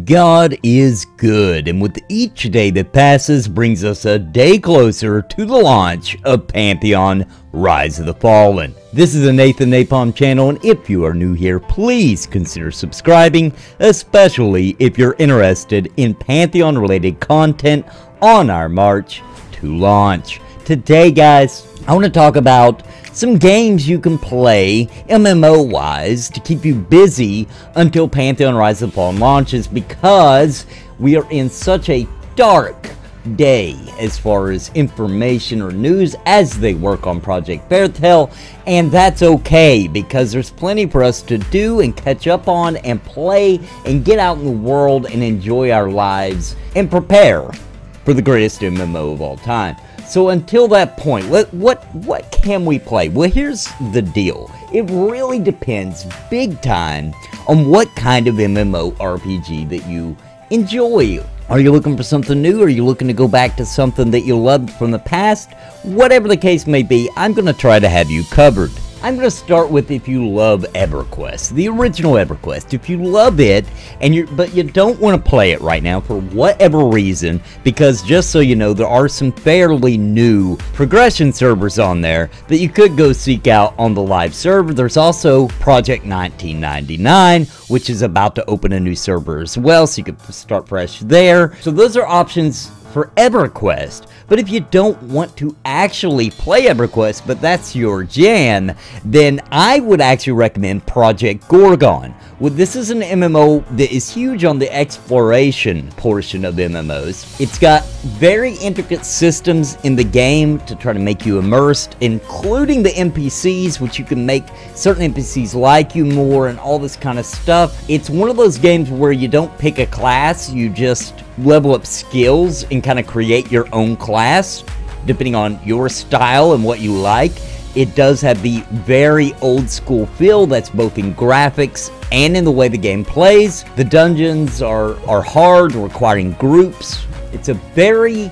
God is good, and with each day that passes brings us a day closer to the launch of Pantheon Rise of the Fallen. This is the Nathan Napalm channel, and if you are new here, please consider subscribing, especially if you're interested in Pantheon related content on our march to launch. Today, guys, I want to talk about some games you can play MMO-wise to keep you busy until Pantheon Rise of the Fallen launches, because we are in such a dark day as far as information or news as they work on Project Fairtail, and that's okay because there's plenty for us to do and catch up on and play and get out in the world and enjoy our lives and prepare for the greatest MMO of all time. So until that point, what can we play? Well, here's the deal. It really depends big time on what kind of MMORPG that you enjoy. Are you looking for something new? Are you looking to go back to something that you loved from the past? Whatever the case may be, I'm going to try to have you covered. I'm going to start with if you love Everquest, the original Everquest. If you love it, but you don't want to play it right now for whatever reason, because just so you know, there are some fairly new progression servers on there that you could go seek out on the live server. There's also Project 1999, which is about to open a new server as well, so you could start fresh there. So those are options for Everquest. But if you don't want to actually play Everquest, but that's your jam, then I would actually recommend Project Gorgon. Well, this is an MMO that is huge on the exploration portion of MMOs. It's got very intricate systems in the game to try to make you immersed, including the NPCs, which you can make certain NPCs like you more and all this kind of stuff. It's one of those games where you don't pick a class, you just level up skills and kind of create your own class depending on your style and what you like. It does have the very old school feel that's both in graphics and in the way the game plays. The dungeons are hard, requiring groups. It's a very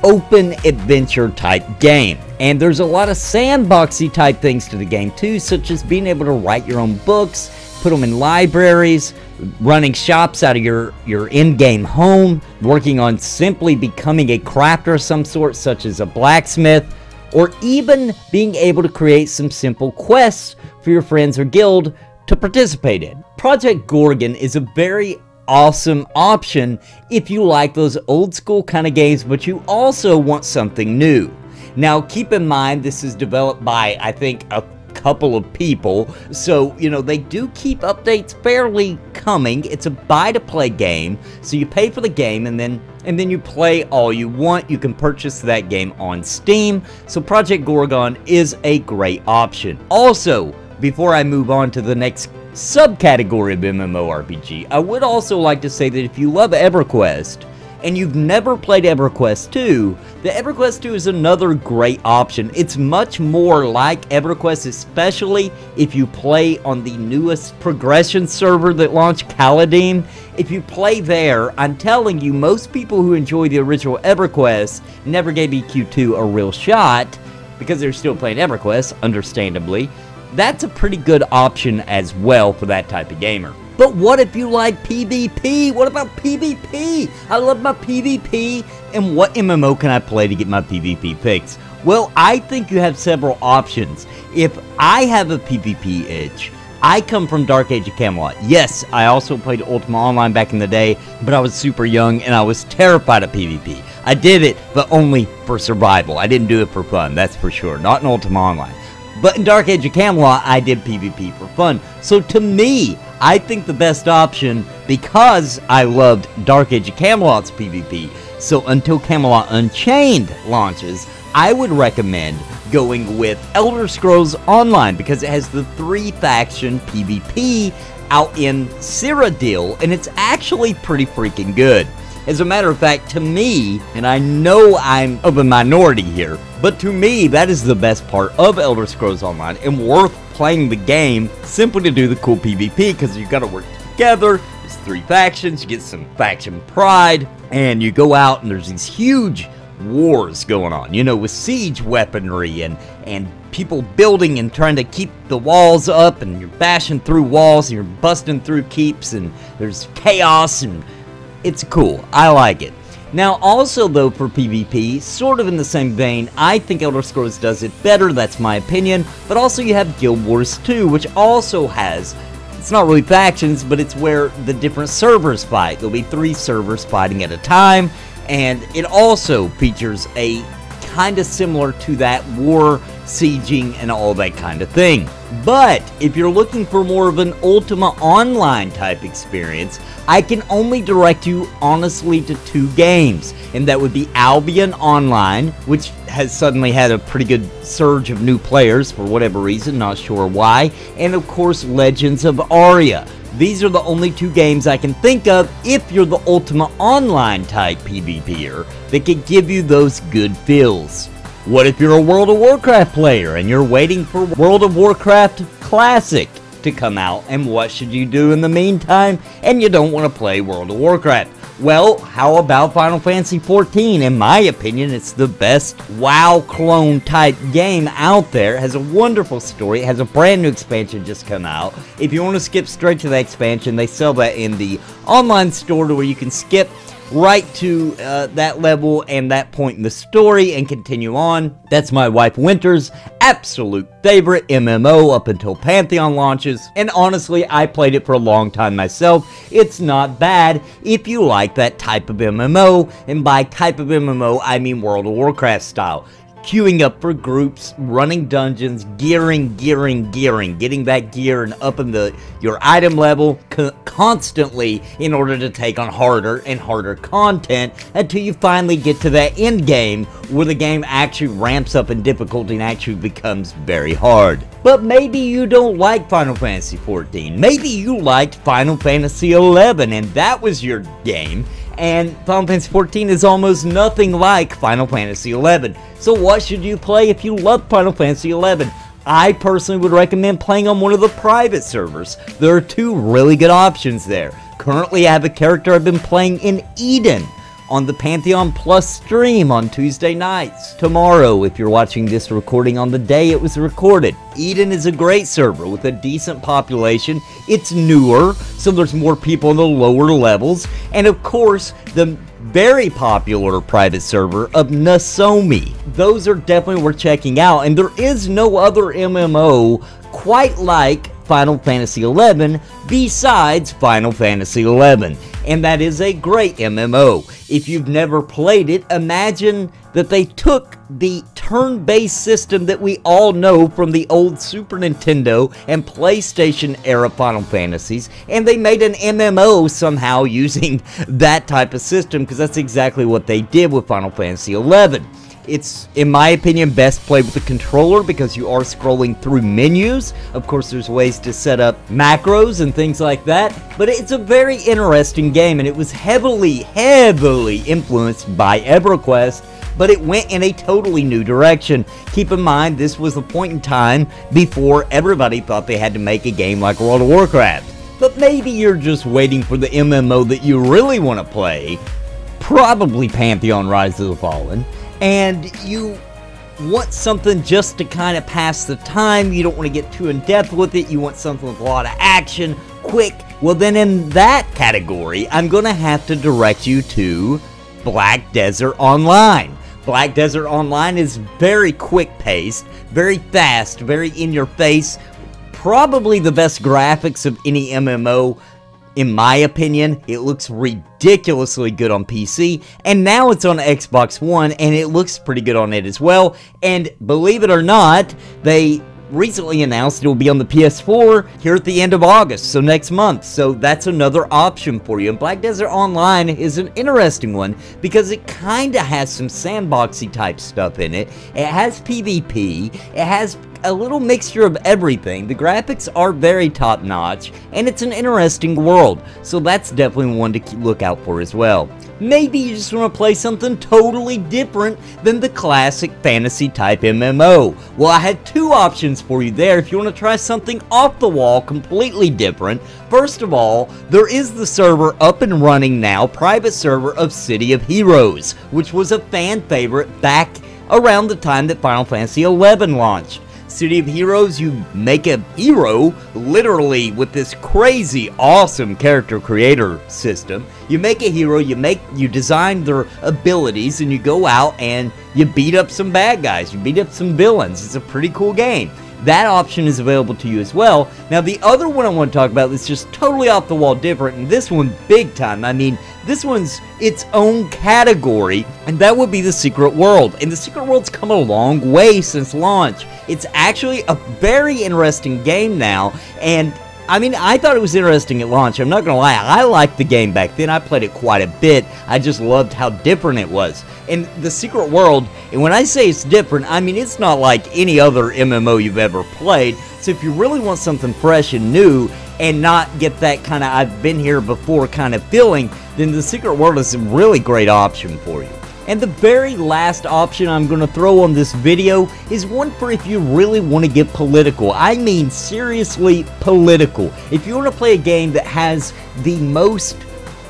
open adventure type game, and there's a lot of sandboxy type things to the game too, such as being able to write your own books, put them in libraries, running shops out of your in-game home, working on simply becoming a crafter of some sort, such as a blacksmith, or even being able to create some simple quests for your friends or guild to participate in. Project Gorgon is a very awesome option if you like those old school kind of games, but you also want something new. Now, keep in mind, this is developed by, I think, a couple of people, so you know they do keep updates fairly coming. It's a buy to play game, so you pay for the game and then you play all you want. You can purchase that game on Steam, so Project Gorgon is a great option. Also, before I move on to the next subcategory of MMORPG, I would also like to say that if you love Everquest and you've never played Everquest 2, the Everquest 2 is another great option. It's much more like Everquest, especially if you play on the newest progression server that launched, Kaladin. If you play there, I'm telling you, most people who enjoy the original Everquest never gave EQ2 a real shot because they're still playing Everquest, understandably. That's a pretty good option as well for that type of gamer. But what if you like PvP? What about PvP? I love my PvP, and what MMO can I play to get my PvP picks? Well, I think you have several options. If I have a PvP itch, I come from Dark Age of Camelot. Yes, I also played Ultima Online back in the day, but I was super young and I was terrified of PvP. I did it, but only for survival. I didn't do it for fun, that's for sure. Not in Ultima Online. But in Dark Age of Camelot, I did PvP for fun. So to me, I think the best option, because I loved Dark Age of Camelot's PvP, so until Camelot Unchained launches, I would recommend going with Elder Scrolls Online, because it has the 3-faction PvP out in Cyrodiil, and it's actually pretty freaking good. As a matter of fact, to me, and I know I'm of a minority here, but to me, that is the best part of Elder Scrolls Online and worth playing the game simply to do the cool PvP, because you gotta work together. There's 3 factions, you get some faction pride, and you go out and there's these huge wars going on, you know, with siege weaponry and people building and trying to keep the walls up, and you're bashing through walls and you're busting through keeps, and there's chaos and It's cool. I like it. Now, also, though, for PvP, sort of in the same vein, I think Elder Scrolls does it better, that's my opinion, but also you have Guild Wars 2, which also has, it's not really factions, but it's where the different servers fight. There'll be 3 servers fighting at a time, and it also features a kind of similar to that war, sieging, and all that kind of thing. But if you're looking for more of an Ultima Online type experience, I can only direct you honestly to 2 games, and that would be Albion Online, which has suddenly had a pretty good surge of new players for whatever reason, not sure why, and of course Legends of Aria. These are the only 2 games I can think of if you're the Ultima Online type PvPer that can give you those good feels. What if you're a World of Warcraft player and you're waiting for World of Warcraft Classic to come out, and what should you do in the meantime, and you don't want to play World of Warcraft? Well, how about Final Fantasy XIV? In my opinion, it's the best WoW clone type game out there. It has a wonderful story. It has a brand new expansion just come out. If you want to skip straight to the expansion, they sell that in the online store to where you can skip right to that level and that point in the story and continue on. That's my wife Winter's absolute favorite MMO up until Pantheon launches, and honestly I played it for a long time myself. It's not bad if you like that type of MMO, and by type of MMO I mean World of Warcraft style. Queuing up for groups, running dungeons, gearing, getting that gear and upping your item level constantly in order to take on harder and harder content until you finally get to that end game where the game actually ramps up in difficulty and actually becomes very hard. But maybe you don't like Final Fantasy XIV. Maybe you liked Final Fantasy XI and that was your game. And Final Fantasy XIV is almost nothing like Final Fantasy XI. So what should you play if you love Final Fantasy XI? I personally would recommend playing on one of the private servers. There are 2 really good options there. Currently I have a character I've been playing in Eden on the Pantheon Plus stream on Tuesday nights. Tomorrow, if you're watching this recording on the day it was recorded. Eden is a great server with a decent population. It's newer, so there's more people in the lower levels. And of course, the very popular private server of Nasomi. Those are definitely worth checking out, and there is no other MMO quite like Final Fantasy XI besides Final Fantasy XI, and that is a great MMO. If you've never played it, imagine that they took the turn-based system that we all know from the old Super Nintendo and PlayStation era Final Fantasies, and they made an MMO somehow using that type of system, because that's exactly what they did with Final Fantasy XI. It's, in my opinion, best played with the controller because you are scrolling through menus. Of course, there's ways to set up macros and things like that, but it's a very interesting game, and it was heavily influenced by Everquest, but it went in a totally new direction. Keep in mind, this was the point in time before everybody thought they had to make a game like World of Warcraft. But maybe you're just waiting for the MMO that you really want to play, probably Pantheon Rise of the Fallen, and you want something just to kind of pass the time. You don't want to get too in depth with it. You want something with a lot of action, quick. Well, then in that category, I'm going to have to direct you to Black Desert Online. Black Desert Online is very quick-paced, very fast, very in-your-face, probably the best graphics of any MMO. In my opinion, it looks ridiculously good on PC, and now it's on Xbox One, and it looks pretty good on it as well. And believe it or not, they recently announced it will be on the PS4 here at the end of August, so next month. So that's another option for you. And Black Desert Online is an interesting one because it kind of has some sandboxy type stuff in it. It has PvP, it has a little mixture of everything. The graphics are very top-notch, and it's an interesting world, so that's definitely one to look out for as well. Maybe you just want to play something totally different than the classic fantasy-type MMO. Well, I had 2 options for you there if you want to try something off the wall, completely different. First of all, there is the server up and running now, private server of City of Heroes, which was a fan favorite back around the time that Final Fantasy XI launched. City of Heroes, you make a hero, literally, with this crazy, awesome character creator system. You make a hero, you design their abilities, and you go out and you beat up some bad guys, you beat up some villains. It's a pretty cool game. That option is available to you as well. Now, the other one I want to talk about that's just totally off the wall different, and this one big time. I mean, this one's its own category, and that would be the Secret World. And the Secret World's come a long way since launch. It's actually a very interesting game now, and I mean, I thought it was interesting at launch. I'm not gonna lie, I liked the game back then. I played it quite a bit. I just loved how different it was. And the Secret World, and when I say it's different, I mean it's not like any other MMO you've ever played. So if you really want something fresh and new, and not get that kind of I've been here before kind of feeling, then the Secret World is a really great option for you. And the very last option I'm going to throw on this video is one for if you really want to get political. I mean seriously political. If you want to play a game that has the most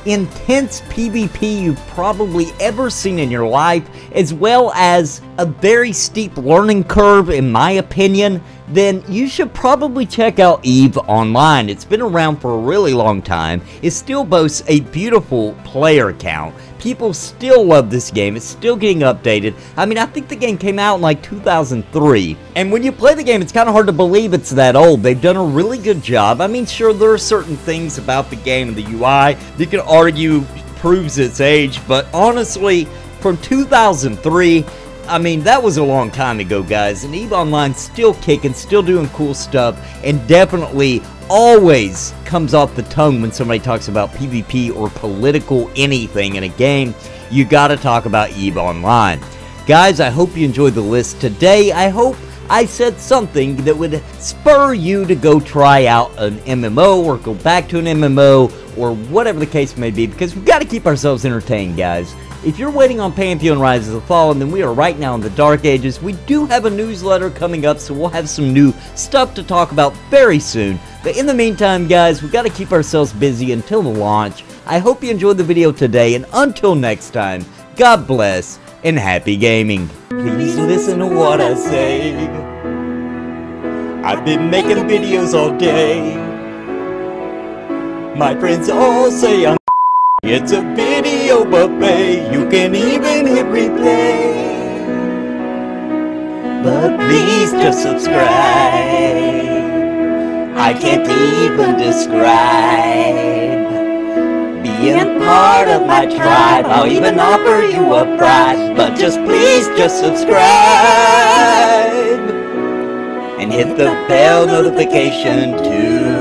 intense PvP you've probably ever seen in your life, as well as a very steep learning curve in my opinion, then you should probably check out EVE Online. It's been around for a really long time. It still boasts a beautiful player count. People still love this game. It's still getting updated. I mean, I think the game came out in like 2003. And when you play the game, it's kind of hard to believe it's that old. They've done a really good job. I mean, sure, there are certain things about the game and the UI you can argue proves its age, but honestly, from 2003, I mean, that was a long time ago, guys, and EVE Online's still kicking, still doing cool stuff, and definitely always comes off the tongue when somebody talks about PvP or political anything in a game. You gotta talk about EVE Online. Guys, I hope you enjoyed the list today. I hope I said something that would spur you to go try out an MMO or go back to an MMO or whatever the case may be, because we've got to keep ourselves entertained, guys. If you're waiting on Pantheon Rise of the Fallen, then we are right now in the Dark Ages. We do have a newsletter coming up, so we'll have some new stuff to talk about very soon. But in the meantime, guys, we've got to keep ourselves busy until the launch. I hope you enjoyed the video today, and until next time, God bless and happy gaming. Please listen to what I say. I've been making videos all day. My friends all say I'm it's a video buffet, you can even hit replay. But please just subscribe. I can't even describe being part of my tribe. I'll even offer you a prize, but just please just subscribe and hit the bell notification too.